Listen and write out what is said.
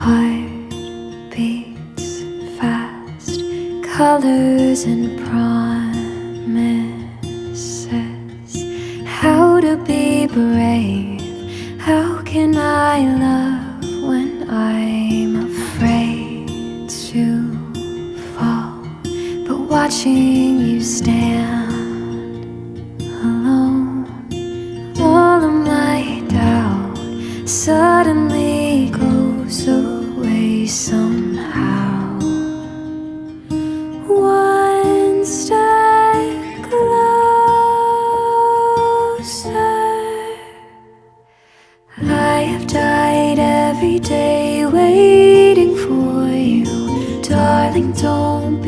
Heart beats fast, colors and promises. How to be brave, how can I love when I'm afraid to fall? But watching you stand alone, all of my doubt suddenly goes away somehow. One step closer. I have died every day waiting for you. Darling, don't